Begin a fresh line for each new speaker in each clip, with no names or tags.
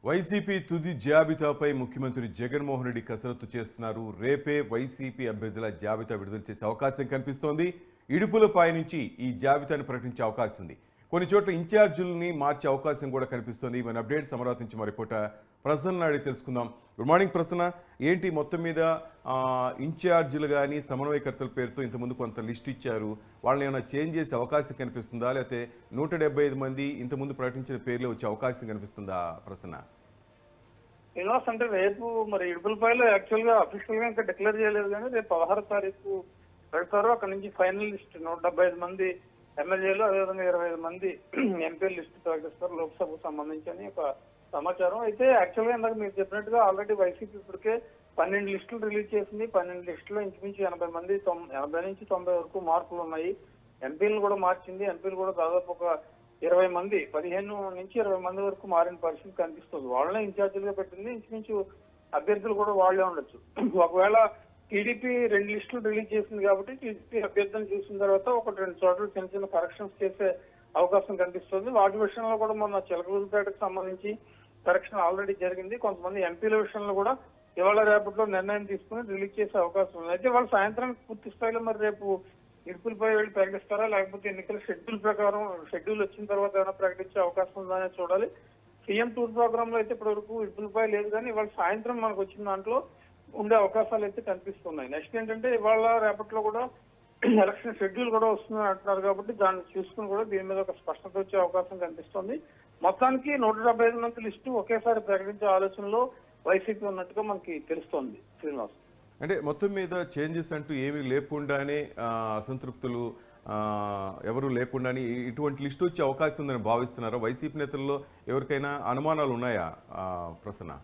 YCP తుది జాబితాపై ముఖ్యమంత్రి జగన్మోహన్ రెడ్డి కసరత్తు చేస్తున్నారు. రేపే వైసీపీ అభ్యర్థుల జాబితా విడుదల చేసే అవకాశం కనిపిస్తోంది. ఇడుపులపై నుంచి ఈ జాబితాను ప్రకటించే అవకాశం ఉంది. కొన్ని చోట్ల ఇన్ఛార్జీలని మార్చే అవకాశం కూడా కనిపిస్తోంది. మన అప్డేట్స్ అమరావతి నుంచి మా రిపోర్టర్ ప్రసన్న అడిగి తెలుసుకుందాం. గుడ్ మార్నింగ్ ప్రసన్న, ఏంటి మొత్తం మీద ఇన్ఛార్జీలు కానీ సమన్వయకర్తల పేరుతో ఇంతకుముందు కొంత లిస్ట్ ఇచ్చారు, వాళ్ళని ఏమైనా చేంజ్ చేసే అవకాశం కనిపిస్తుందా, లేకపోతే 175 మంది ఇంతకుముందు ప్రకటించిన పేర్లు వచ్చే అవకాశం కనిపిస్తుందా ప్రసన్న?
శ్రీనివాస్, అంటే రేపు మరి ఇడుపులపైలో యాక్చువల్ గా అఫీషియల్ గా ఇంకా డిక్లేర్ చేయలేదు, కానీ రేపు 16వ తారీఖు పెడతారు. అక్కడ నుంచి ఫైనల్ లిస్ట్ 175 మంది ఎమ్మెల్యేలు, అదేవిధంగా 25 మంది ఎంపీల లిస్ట్ ప్రకటిస్తారు లోక్సభకు సంబంధించి అని ఒక సమాచారం. అయితే యాక్చువల్ గా ఇందాక మీరు చెప్పినట్టుగా ఆల్రెడీ వైసీపీ ఇప్పటికే 12 లిస్టులు రిలీజ్ చేసింది. 12 లిస్టులో ఇంచుమించు 80 మంది 80 నుంచి 90 వరకు మార్పులు ఉన్నాయి. ఎంపీలు కూడా మార్చింది. ఎంపీలు కూడా దాదాపు ఒక 20 మంది 15 నుంచి 20 మంది వరకు మారిన పరిస్థితి కనిపిస్తుంది. వాళ్ళనే ఇన్ఛార్జీలుగా పెట్టింది. ఇంచుమించు అభ్యర్థులు కూడా వాళ్లే ఉండొచ్చు. ఒకవేళ టీడీపీ 2 లిస్టులు రిలీజ్ చేసింది కాబట్టి టీడీపీ అభ్యర్థులను చూసిన తర్వాత 1-2 చోట్ల చిన్న చిన్న కరెక్షన్స్ చేసే అవకాశం కనిపిస్తుంది. వాటి విషయంలో కూడా మొన్న చిలకలూరిపేటకు సంబంధించి కరెక్షన్ ఆల్రెడీ జరిగింది. కొంతమంది ఎంపీల విషయంలో కూడా ఇవాళ రేపట్లో నిర్ణయం తీసుకుని రిలీజ్ చేసే అవకాశం ఉంది. అయితే వాళ్ళు సాయంత్రానికి పూర్తి స్థాయిలో మరి రేపు ఇడుపులపై వెళ్ళి ప్రకటిస్తారా, లేకపోతే ఎన్నికల షెడ్యూల్ ప్రకారం షెడ్యూల్ వచ్చిన తర్వాత ఏమైనా ప్రకటించే అవకాశం ఉందనే చూడాలి. సీఎం టూర్ ప్రోగ్రామ్ లో అయితే ఇప్పటి వరకు ఇడుపులపై లేదు, కానీ ఇవాళ సాయంత్రం మనకు వచ్చిన దాంట్లో ఉండే అవకాశాలు అయితే కనిపిస్తున్నాయి. నెక్స్ట్ ఏంటంటే ఇవాళ రేపట్లో కూడా ఎలక్షన్ షెడ్యూల్ కూడా వస్తుందని అంటున్నారు కాబట్టి దాన్ని చూసుకుని కూడా దీని మీద ఒక స్పష్టత వచ్చే అవకాశం కనిపిస్తుంది. మొత్తానికి 175 మంది లిస్టు ఒకేసారి ప్రకటించే ఆలోచనలో వైసీపీ ఉన్నట్టుగా మనకి తెలుస్తోంది శ్రీనివాస్.
అంటే మొత్తం మీద చేంజెస్ అంటూ ఏమీ లేకుండానే అసంతృప్తులు ఎవరు లేకుండానే ఇటువంటి లిస్టు వచ్చే అవకాశం ఉందని భావిస్తున్నారా? వైసీపీ నేతల్లో ఎవరికైనా అనుమానాలు ఉన్నాయా ప్రసన్న?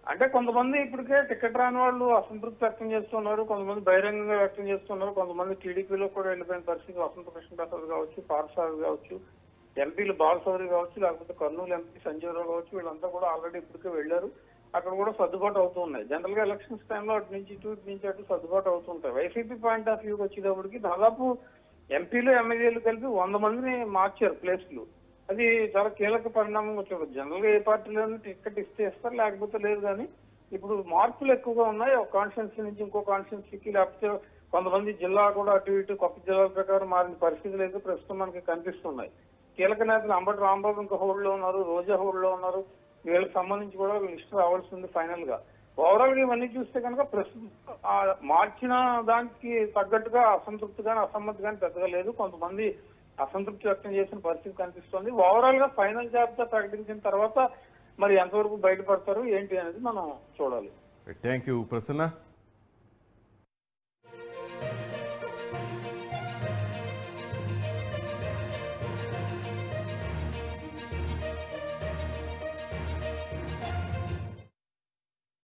అంటే కొంతమంది ఇప్పటికే టికెట్ రాని వాళ్ళు అసంతృప్తి వ్యక్తం చేస్తున్నారు, కొంతమంది బహిరంగంగా వ్యక్తం చేస్తున్నారు, కొంతమంది టీడీపీలో కూడా వెళ్ళిపోయిన పరిస్థితి. వసంత కృష్ణప్రసాద్ కావచ్చు, పార్సాద్ కావచ్చు, ఎంపీలు బాలసౌరి కావచ్చు, లేకపోతే కర్నూలు ఎంపీ సంజీవరావు కావచ్చు, వీళ్ళంతా కూడా ఆల్రెడీ ఇప్పటికే వెళ్లారు. అక్కడ కూడా సర్దుబాటు అవుతూ ఉన్నాయి. జనరల్ గా ఎలక్షన్స్ టైంలో అటు నుంచి అటు సర్దుబాటు అవుతుంటాయి. వైసీపీ పాయింట్ ఆఫ్ వ్యూకి వచ్చేటప్పటికి దాదాపు ఎంపీలు ఎమ్మెల్యేలు కలిపి 100 మందిని మార్చారు ప్లేస్లు. అది చాలా కీలక పరిణామం వచ్చేది. జనరల్ గా ఏ పార్టీలోనూ టికెట్ ఇస్తే ఇస్తారు, లేకపోతే లేదు. కానీ ఇప్పుడు మార్పులు ఎక్కువగా ఉన్నాయి. ఒక కాన్స్టిట్యున్సీ నుంచి ఇంకో కాన్స్టిట్యున్సీకి, లేకపోతే కొంతమంది జిల్లా కూడా అటు ఇటు కొత్త జిల్లాల ప్రకారం మారిన పరిస్థితులు అయితే ప్రస్తుతం మనకి కనిపిస్తున్నాయి. కీలక నేతలు అంబటి రాంబాబు ఇంకా హోల్డ్ లో ఉన్నారు, రోజా హోల్డ్ లో ఉన్నారు. వీళ్ళకి సంబంధించి కూడా లిస్ట్ రావాల్సి ఉంది ఫైనల్ గా. ఓవరాల్ గా ఇవన్నీ చూస్తే కనుక ప్రస్తుతం మార్చిన దానికి తగ్గట్టుగా అసంతృప్తి కానీ అసమ్మతి కానీ పెద్దగా లేదు. కొంతమంది అసంతృప్తి వ్యక్తం చేసిన పరిస్థితి కనిపిస్తోంది. ఓవరాల్ గా ఫైనల్ జాబితా ప్రకటించిన తర్వాత మరి ఎంతవరకు బయటపడతారు ఏంటి అనేది మనం చూడాలి.
Thank you Prasanna.